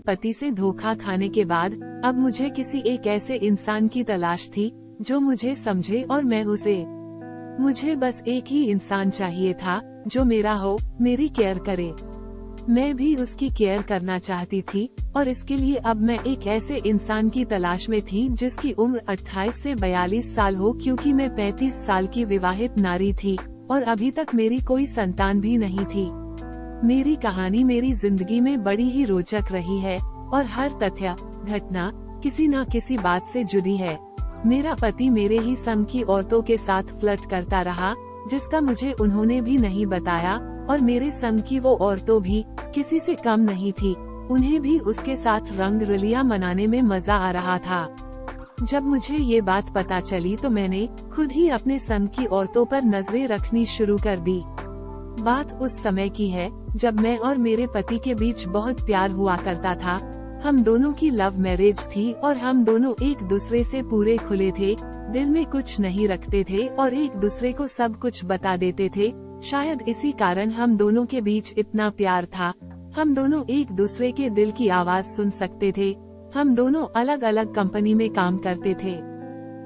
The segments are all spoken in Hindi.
पति से धोखा खाने के बाद अब मुझे किसी एक ऐसे इंसान की तलाश थी जो मुझे समझे और मैं उसे। मुझे बस एक ही इंसान चाहिए था जो मेरा हो, मेरी केयर करे। मैं भी उसकी केयर करना चाहती थी और इसके लिए अब मैं एक ऐसे इंसान की तलाश में थी जिसकी उम्र 28 से 42 साल हो, क्योंकि मैं 35 साल की विवाहित नारी थी और अभी तक मेरी कोई संतान भी नहीं थी। मेरी कहानी मेरी जिंदगी में बड़ी ही रोचक रही है और हर तथ्य घटना किसी न किसी बात से जुड़ी है। मेरा पति मेरे ही सम की औरतों के साथ फ्लर्ट करता रहा, जिसका मुझे उन्होंने भी नहीं बताया, और मेरे सम की वो औरतों भी किसी से कम नहीं थी। उन्हें भी उसके साथ रंग रलियां मनाने में मजा आ रहा था। जब मुझे ये बात पता चली तो मैंने खुद ही अपने सम की औरतों पर नजरें रखनी शुरू कर दी। बात उस समय की है जब मैं और मेरे पति के बीच बहुत प्यार हुआ करता था। हम दोनों की लव मैरिज थी और हम दोनों एक दूसरे से पूरे खुले थे, दिल में कुछ नहीं रखते थे और एक दूसरे को सब कुछ बता देते थे। शायद इसी कारण हम दोनों के बीच इतना प्यार था। हम दोनों एक दूसरे के दिल की आवाज सुन सकते थे। हम दोनों अलग अलग कंपनी में काम करते थे।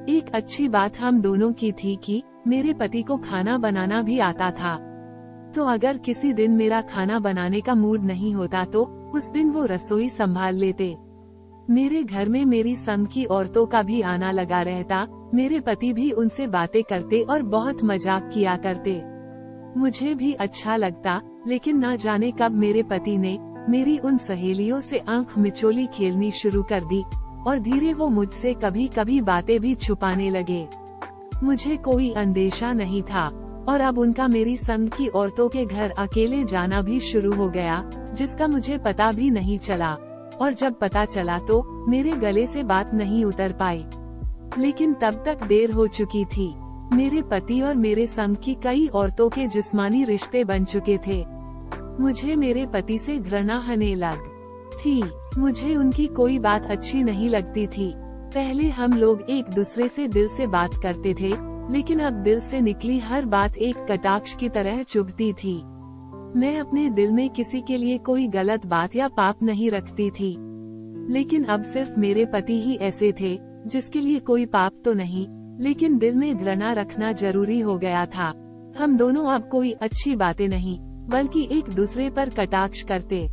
एक अच्छी बात हम दोनों की थी कि मेरे पति को खाना बनाना भी आता था। तो अगर किसी दिन मेरा खाना बनाने का मूड नहीं होता तो उस दिन वो रसोई संभाल लेते। मेरे घर में मेरी सम की औरतों का भी आना लगा रहता। मेरे पति भी उनसे बातें करते और बहुत मजाक किया करते। मुझे भी अच्छा लगता, लेकिन न जाने कब मेरे पति ने मेरी उन सहेलियों से आंख मिचोली खेलनी शुरू कर दी और धीरे वो मुझसे कभी कभी बातें भी छुपाने लगे। मुझे कोई अंदेशा नहीं था और अब उनका मेरी संग की औरतों के घर अकेले जाना भी शुरू हो गया, जिसका मुझे पता भी नहीं चला, और जब पता चला तो मेरे गले से बात नहीं उतर पाई। लेकिन तब तक देर हो चुकी थी। मेरे पति और मेरे संग की कई औरतों के जिस्मानी रिश्ते बन चुके थे। मुझे मेरे पति से घृणा होने लग थी। मुझे उनकी कोई बात अच्छी नहीं लगती थी। पहले हम लोग एक दूसरे से दिल से बात करते थे, लेकिन अब दिल से निकली हर बात एक कटाक्ष की तरह चुभती थी। मैं अपने दिल में किसी के लिए कोई गलत बात या पाप नहीं रखती थी, लेकिन अब सिर्फ मेरे पति ही ऐसे थे जिसके लिए कोई पाप तो नहीं, लेकिन दिल में घृणा रखना जरूरी हो गया था। हम दोनों अब कोई अच्छी बातें नहीं बल्कि एक दूसरे पर कटाक्ष करते।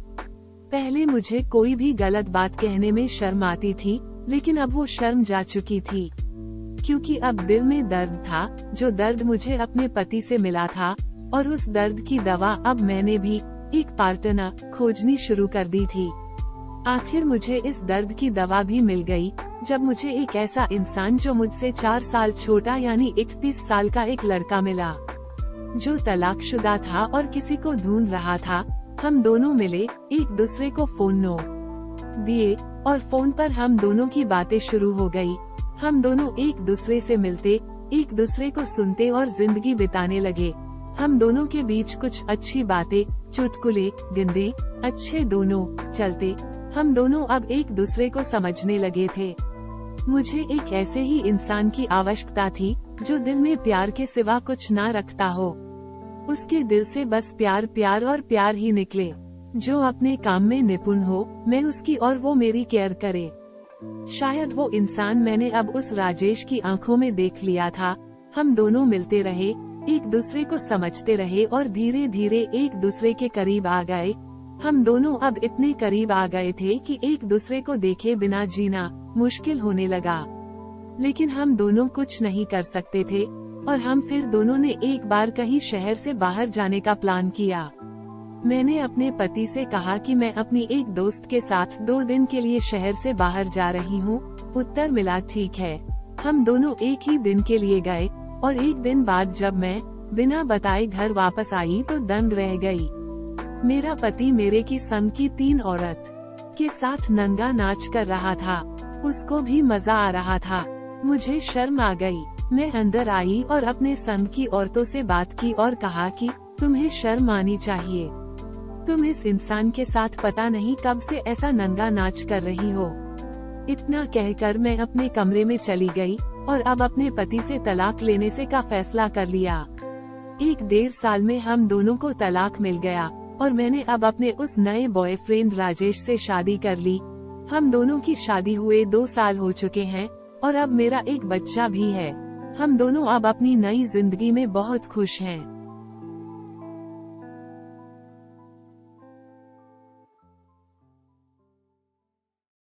पहले मुझे कोई भी गलत बात कहने में शर्म आती थी, लेकिन अब वो शर्म जा चुकी थी, क्योंकि अब दिल में दर्द था, जो दर्द मुझे अपने पति से मिला था, और उस दर्द की दवा अब मैंने भी एक पार्टनर खोजनी शुरू कर दी थी। आखिर मुझे इस दर्द की दवा भी मिल गई जब मुझे एक ऐसा इंसान जो मुझसे 4 साल छोटा यानी 31 साल का एक लड़का मिला, जो तलाकशुदा था और किसी को ढूंढ रहा था। हम दोनों मिले, एक दूसरे को फोन दिए और फोन पर हम दोनों की बातें शुरू हो गई। हम दोनों एक दूसरे से मिलते, एक दूसरे को सुनते और जिंदगी बिताने लगे। हम दोनों के बीच कुछ अच्छी बातें, चुटकुले, गिंदे अच्छे दोनों चलते। हम दोनों अब एक दूसरे को समझने लगे थे। मुझे एक ऐसे ही इंसान की आवश्यकता थी जो दिल में प्यार के सिवा कुछ ना रखता हो। उसके दिल से बस प्यार प्यार और प्यार ही निकले, जो अपने काम में निपुण हो, मैं उसकी और वो मेरी केयर करे। शायद वो इंसान मैंने अब उस राजेश की आंखों में देख लिया था। हम दोनों मिलते रहे, एक दूसरे को समझते रहे और धीरे धीरे एक दूसरे के करीब आ गए। हम दोनों अब इतने करीब आ गए थे कि एक दूसरे को देखे बिना जीना मुश्किल होने लगा, लेकिन हम दोनों कुछ नहीं कर सकते थे और हम फिर दोनों ने एक बार कहीं शहर से बाहर जाने का प्लान किया। मैंने अपने पति से कहा कि मैं अपनी एक दोस्त के साथ 2 दिन के लिए शहर से बाहर जा रही हूँ। उत्तर मिला, ठीक है। हम दोनों एक ही दिन के लिए गए और एक दिन बाद जब मैं बिना बताए घर वापस आई तो दंग रह गई। मेरा पति मेरे की सम की 3 औरत के साथ नंगा नाच कर रहा था। उसको भी मजा आ रहा था। मुझे शर्म आ गई। मैं अंदर आई और अपने संग की औरतों से बात की और कहा कि तुम्हें शर्म आनी चाहिए। तुम इस इंसान के साथ पता नहीं कब से ऐसा नंगा नाच कर रही हो। इतना कहकर मैं अपने कमरे में चली गई और अब अपने पति से तलाक लेने से का फैसला कर लिया। 1-1.5 साल में हम दोनों को तलाक मिल गया। और मैंने अब अपने उस नए बॉयफ्रेंड राजेश से शादी कर ली। हम दोनों की शादी हुए 2 साल हो चुके हैं और अब मेरा एक बच्चा भी है। हम दोनों अब अपनी नई जिंदगी में बहुत खुश हैं।